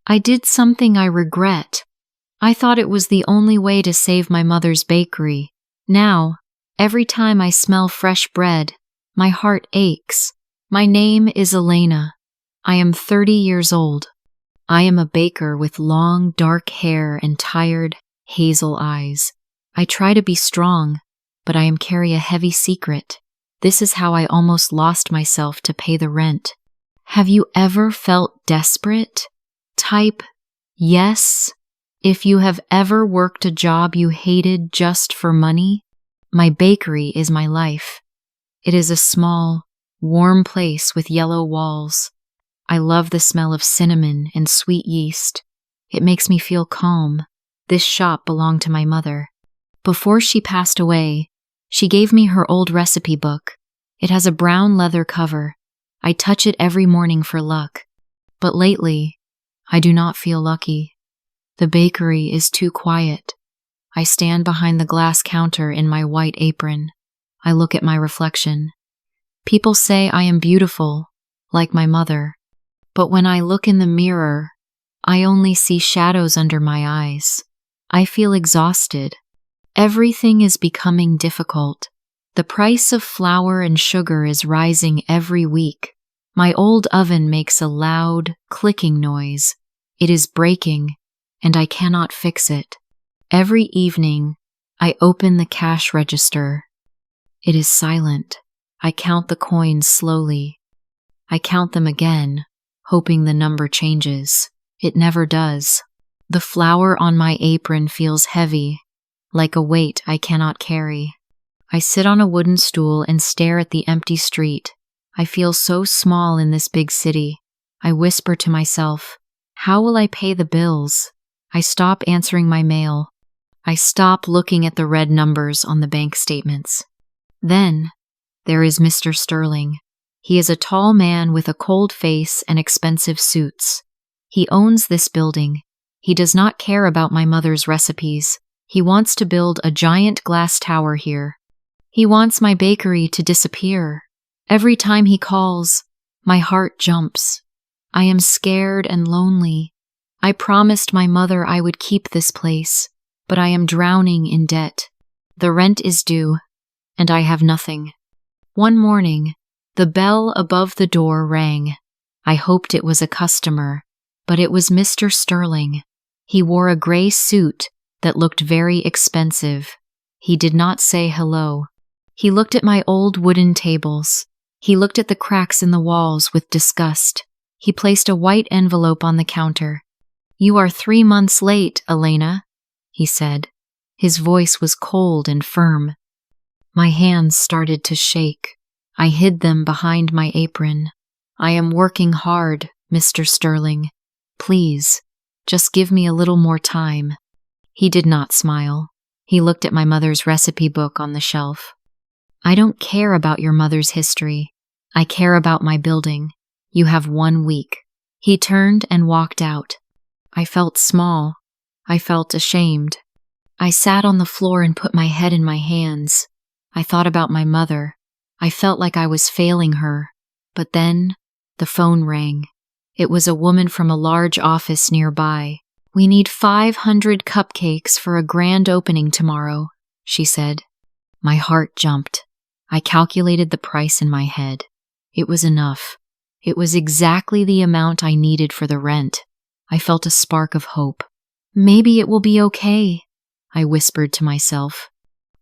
I did something I regret. I thought it was the only way to save my mother's bakery. Now, every time I smell fresh bread, my heart aches. My name is Elena. I am 30 years old. I am a baker with long, dark hair and tired, hazel eyes. I try to be strong, but I carry a heavy secret. This is how I almost lost myself to pay the rent. Have you ever felt desperate? Type yes if you have ever worked a job you hated just for money. My bakery is my life. It is a small, warm place with yellow walls. I love the smell of cinnamon and sweet yeast. It makes me feel calm. This shop belonged to my mother. Before she passed away, she gave me her old recipe book. It has a brown leather cover. I touch it every morning for luck. But lately, I do not feel lucky. The bakery is too quiet. I stand behind the glass counter in my white apron. I look at my reflection. People say I am beautiful, like my mother. But when I look in the mirror, I only see shadows under my eyes. I feel exhausted. Everything is becoming difficult. The price of flour and sugar is rising every week. My old oven makes a loud, clicking noise. It is breaking, and I cannot fix it. Every evening, I open the cash register. It is silent. I count the coins slowly. I count them again, hoping the number changes. It never does. The flour on my apron feels heavy, like a weight I cannot carry. I sit on a wooden stool and stare at the empty street. I feel so small in this big city. I whisper to myself, how will I pay the bills? I stop answering my mail. I stop looking at the red numbers on the bank statements. Then, there is Mr. Sterling. He is a tall man with a cold face and expensive suits. He owns this building. He does not care about my mother's recipes. He wants to build a giant glass tower here. He wants my bakery to disappear. Every time he calls, my heart jumps. I am scared and lonely. I promised my mother I would keep this place, but I am drowning in debt. The rent is due, and I have nothing. One morning, the bell above the door rang. I hoped it was a customer, but it was Mr. Sterling. He wore a gray suit that looked very expensive. He did not say hello. He looked at my old wooden tables. He looked at the cracks in the walls with disgust. He placed a white envelope on the counter. "You are 3 months late, Elena," he said. His voice was cold and firm. My hands started to shake. I hid them behind my apron. "I am working hard, Mr. Sterling. Please, just give me a little more time." He did not smile. He looked at my mother's recipe book on the shelf. "I don't care about your mother's history. I care about my building. You have 1 week." He turned and walked out. I felt small. I felt ashamed. I sat on the floor and put my head in my hands. I thought about my mother. I felt like I was failing her. But then, the phone rang. It was a woman from a large office nearby. "We need 500 cupcakes for a grand opening tomorrow," she said. My heart jumped. I calculated the price in my head. It was enough. It was exactly the amount I needed for the rent. I felt a spark of hope. "Maybe it will be okay," I whispered to myself.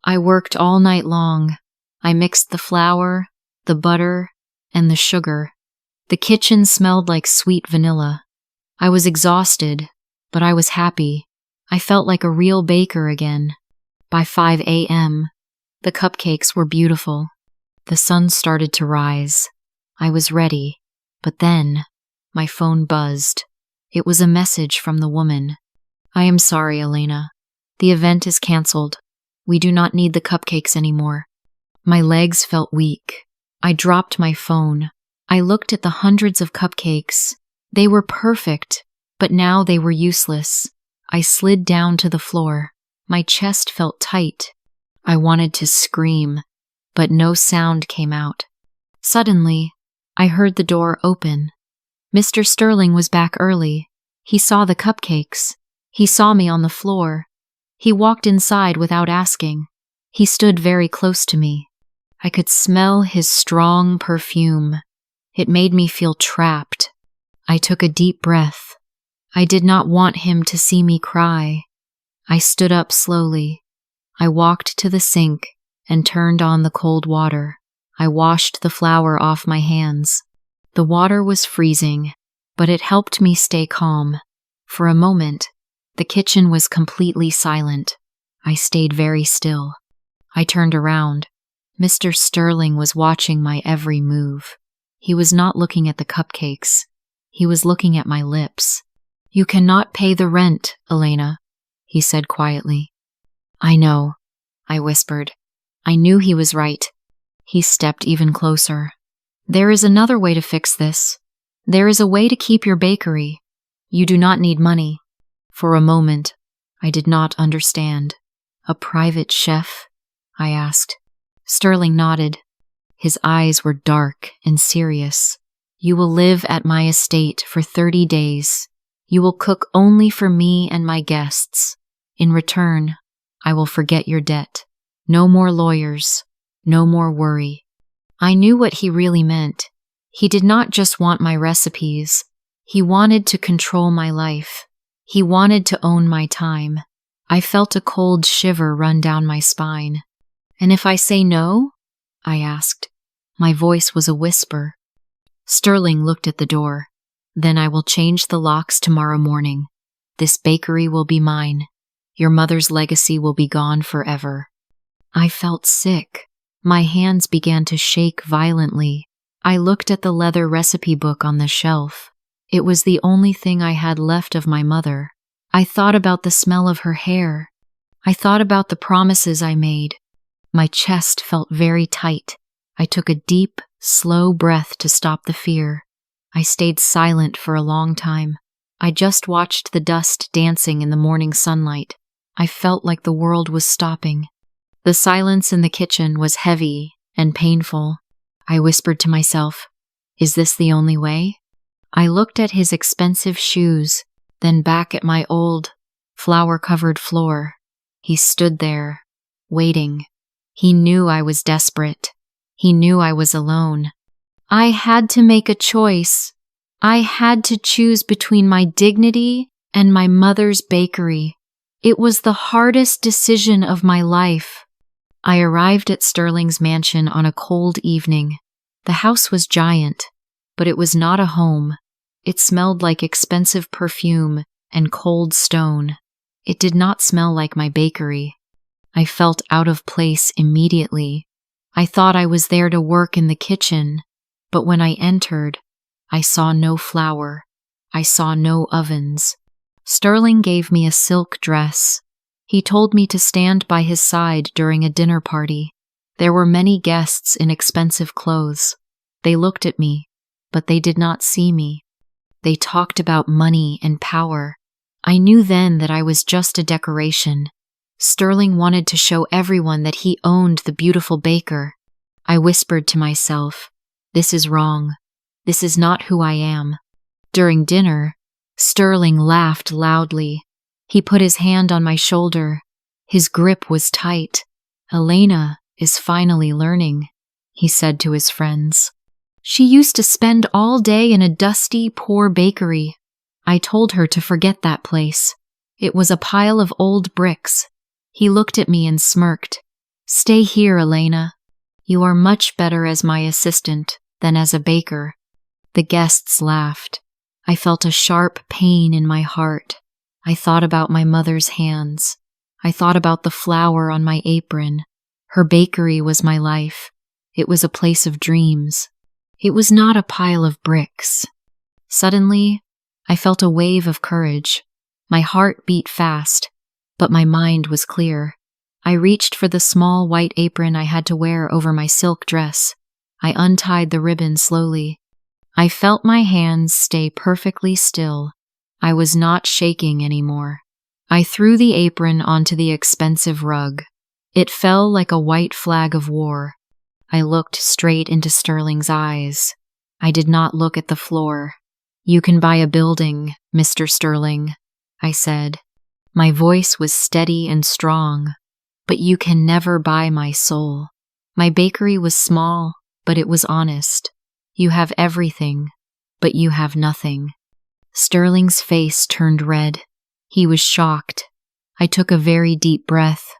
I worked all night long. I mixed the flour, the butter, and the sugar. The kitchen smelled like sweet vanilla. I was exhausted, but I was happy. I felt like a real baker again. By 5 a.m., the cupcakes were beautiful. The sun started to rise. I was ready, but then my phone buzzed. It was a message from the woman. "I am sorry, Elena. The event is canceled. We do not need the cupcakes anymore." My legs felt weak. I dropped my phone. I looked at the hundreds of cupcakes. They were perfect, but now they were useless. I slid down to the floor. My chest felt tight. I wanted to scream, but no sound came out. Suddenly, I heard the door open. Mr. Sterling was back early. He saw the cupcakes. He saw me on the floor. He walked inside without asking. He stood very close to me. I could smell his strong perfume. It made me feel trapped. I took a deep breath. I did not want him to see me cry. I stood up slowly. I walked to the sink and turned on the cold water. I washed the flour off my hands. The water was freezing, but it helped me stay calm. For a moment, the kitchen was completely silent. I stayed very still. I turned around. Mr. Sterling was watching my every move. He was not looking at the cupcakes. He was looking at my lips. "You cannot pay the rent, Elena," he said quietly. "I know," I whispered. I knew he was right. He stepped even closer. "There is another way to fix this. There is a way to keep your bakery. You do not need money." For a moment, I did not understand. "A private chef?" I asked. Sterling nodded. His eyes were dark and serious. "You will live at my estate for 30 days. You will cook only for me and my guests. In return, I will forget your debt. No more lawyers. No more worry." I knew what he really meant. He did not just want my recipes. He wanted to control my life. He wanted to own my time. I felt a cold shiver run down my spine. "And if I say no?" I asked. My voice was a whisper. Sterling looked at the door. "Then I will change the locks tomorrow morning. This bakery will be mine. Your mother's legacy will be gone forever." I felt sick. My hands began to shake violently. I looked at the leather recipe book on the shelf. It was the only thing I had left of my mother. I thought about the smell of her hair. I thought about the promises I made. My chest felt very tight. I took a deep, slow breath to stop the fear. I stayed silent for a long time. I just watched the dust dancing in the morning sunlight. I felt like the world was stopping. The silence in the kitchen was heavy and painful. I whispered to myself, "Is this the only way?" I looked at his expensive shoes, then back at my old, flour-covered floor. He stood there, waiting. He knew I was desperate. He knew I was alone. I had to make a choice. I had to choose between my dignity and my mother's bakery. It was the hardest decision of my life. I arrived at Sterling's mansion on a cold evening. The house was giant, but it was not a home. It smelled like expensive perfume and cold stone. It did not smell like my bakery. I felt out of place immediately. I thought I was there to work in the kitchen, but when I entered, I saw no flour. I saw no ovens. Sterling gave me a silk dress. He told me to stand by his side during a dinner party. There were many guests in expensive clothes. They looked at me, but they did not see me. They talked about money and power. I knew then that I was just a decoration. Sterling wanted to show everyone that he owned the beautiful baker. I whispered to myself, "This is wrong. This is not who I am." During dinner, Sterling laughed loudly. He put his hand on my shoulder. His grip was tight. "Elena is finally learning," he said to his friends. "She used to spend all day in a dusty, poor bakery. I told her to forget that place. It was a pile of old bricks." He looked at me and smirked. "Stay here, Elena. You are much better as my assistant than as a baker." The guests laughed. I felt a sharp pain in my heart. I thought about my mother's hands. I thought about the flour on my apron. Her bakery was my life. It was a place of dreams. It was not a pile of bricks. Suddenly, I felt a wave of courage. My heart beat fast, but my mind was clear. I reached for the small white apron I had to wear over my silk dress. I untied the ribbon slowly. I felt my hands stay perfectly still. I was not shaking anymore. I threw the apron onto the expensive rug. It fell like a white flag of war. I looked straight into Sterling's eyes. I did not look at the floor. "You can buy a building," Mr. Sterling, I said. My voice was steady and strong. But you can never buy my soul. My bakery was small, but it was honest. You have everything, but you have nothing. Sterling's face turned red. He was shocked. I took a very deep breath.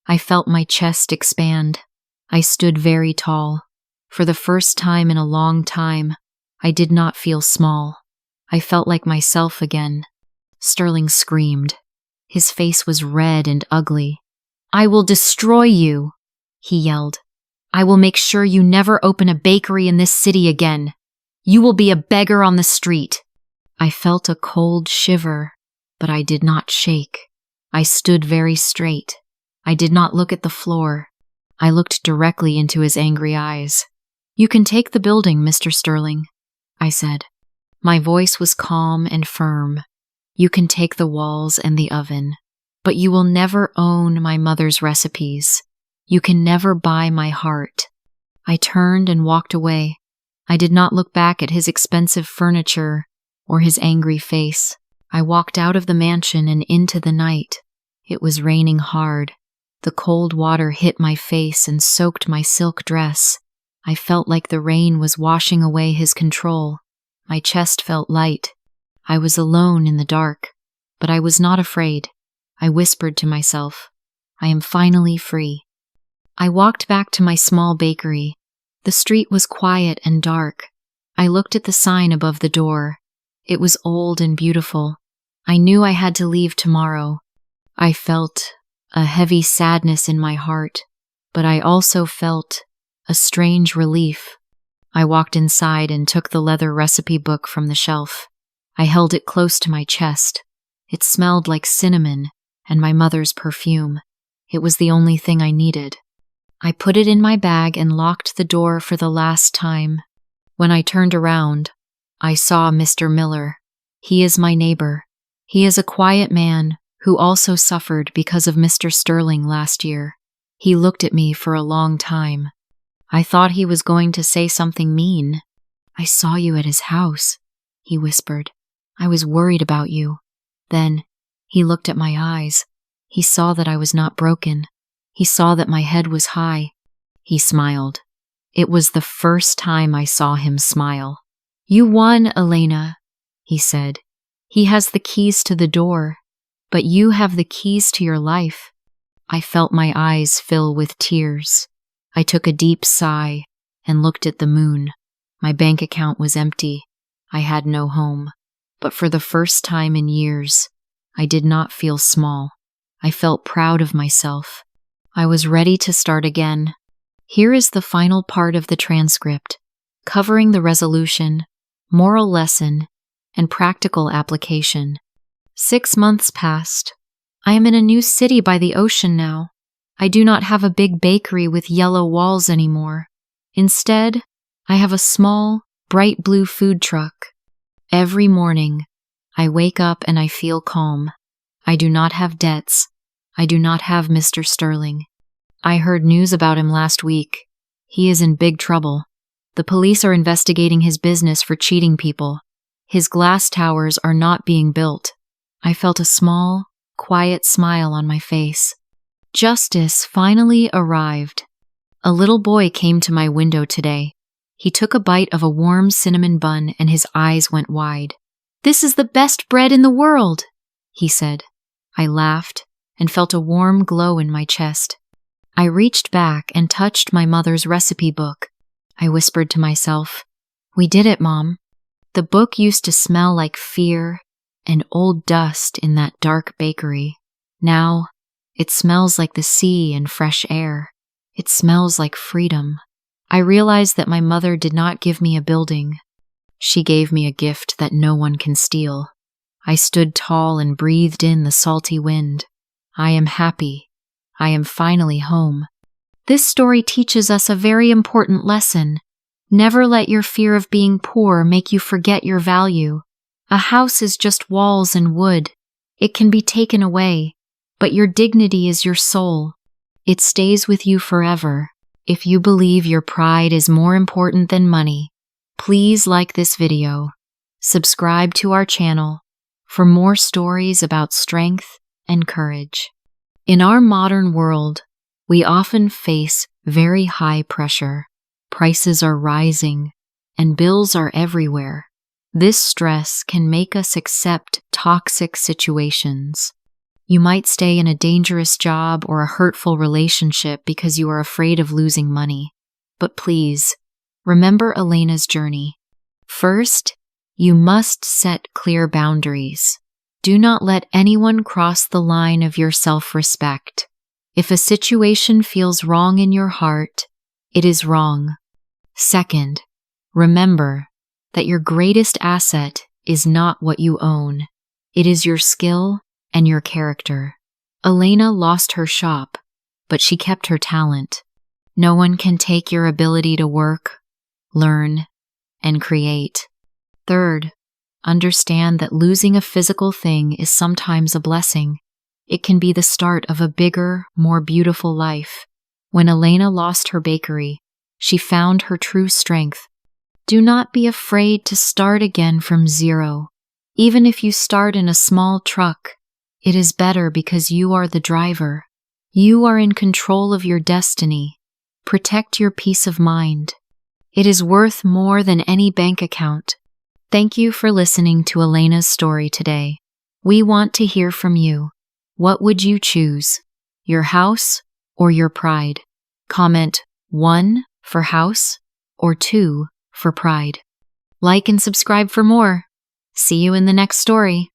I felt my chest expand. I stood very tall. For the first time in a long time, I did not feel small. I felt like myself again. Sterling screamed. His face was red and ugly. I will destroy you, he yelled. I will make sure you never open a bakery in this city again. You will be a beggar on the street. I felt a cold shiver, but I did not shake. I stood very straight. I did not look at the floor. I looked directly into his angry eyes. You can take the building, Mr. Sterling, I said. My voice was calm and firm. You can take the walls and the oven, but you will never own my mother's recipes. You can never buy my heart. I turned and walked away. I did not look back at his expensive furniture or his angry face. I walked out of the mansion and into the night. It was raining hard. The cold water hit my face and soaked my silk dress. I felt like the rain was washing away his control. My chest felt light. I was alone in the dark, but I was not afraid. I whispered to myself, I am finally free. I walked back to my small bakery. The street was quiet and dark. I looked at the sign above the door. It was old and beautiful. I knew I had to leave tomorrow. I felt a heavy sadness in my heart, but I also felt a strange relief. I walked inside and took the leather recipe book from the shelf. I held it close to my chest. It smelled like cinnamon and my mother's perfume. It was the only thing I needed. I put it in my bag and locked the door for the last time. When I turned around, I saw Mr. Miller. He is my neighbor. He is a quiet man who also suffered because of Mr. Sterling last year. He looked at me for a long time. I thought he was going to say something mean. I saw you at his house, he whispered. I was worried about you. Then, he looked at my eyes. He saw that I was not broken. He saw that my head was high. He smiled. It was the first time I saw him smile. You won, Elena, he said. He has the keys to the door, but you have the keys to your life. I felt my eyes fill with tears. I took a deep sigh and looked at the moon. My bank account was empty. I had no home. But for the first time in years, I did not feel small. I felt proud of myself. I was ready to start again. Here is the final part of the transcript, covering the resolution, moral lesson, and practical application. 6 months passed. I am in a new city by the ocean now. I do not have a big bakery with yellow walls anymore. Instead, I have a small, bright blue food truck. Every morning, I wake up and I feel calm. I do not have debts. I do not have Mr. Sterling. I heard news about him last week. He is in big trouble. The police are investigating his business for cheating people. His glass towers are not being built. I felt a small, quiet smile on my face. Justice finally arrived. A little boy came to my window today. He took a bite of a warm cinnamon bun and his eyes went wide. This is the best bread in the world, he said. I laughed and felt a warm glow in my chest. I reached back and touched my mother's recipe book. I whispered to myself, We did it, Mom. The book used to smell like fear and old dust in that dark bakery. Now, it smells like the sea and fresh air. It smells like freedom. I realized that my mother did not give me a building. She gave me a gift that no one can steal. I stood tall and breathed in the salty wind. I am happy. I am finally home. This story teaches us a very important lesson. Never let your fear of being poor make you forget your value. A house is just walls and wood. It can be taken away, but your dignity is your soul. It stays with you forever. If you believe your pride is more important than money, please like this video, subscribe to our channel, for more stories about strength and courage. In our modern world, we often face very high pressure. Prices are rising, and bills are everywhere. This stress can make us accept toxic situations. You might stay in a dangerous job or a hurtful relationship because you are afraid of losing money. But please, remember Elena's journey. First, you must set clear boundaries. Do not let anyone cross the line of your self-respect. If a situation feels wrong in your heart, it is wrong. Second, remember that your greatest asset is not what you own. It is your skill and your character. Elena lost her shop, but she kept her talent. No one can take your ability to work, learn, and create. Third, understand that losing a physical thing is sometimes a blessing. It can be the start of a bigger, more beautiful life. When Elena lost her bakery, she found her true strength. Do not be afraid to start again from zero. Even if you start in a small truck, it is better because you are the driver. You are in control of your destiny. Protect your peace of mind. It is worth more than any bank account. Thank you for listening to Elena's story today. We want to hear from you. What would you choose? Your house or your pride? Comment 1 for house or 2 for pride. Like and subscribe for more. See you in the next story.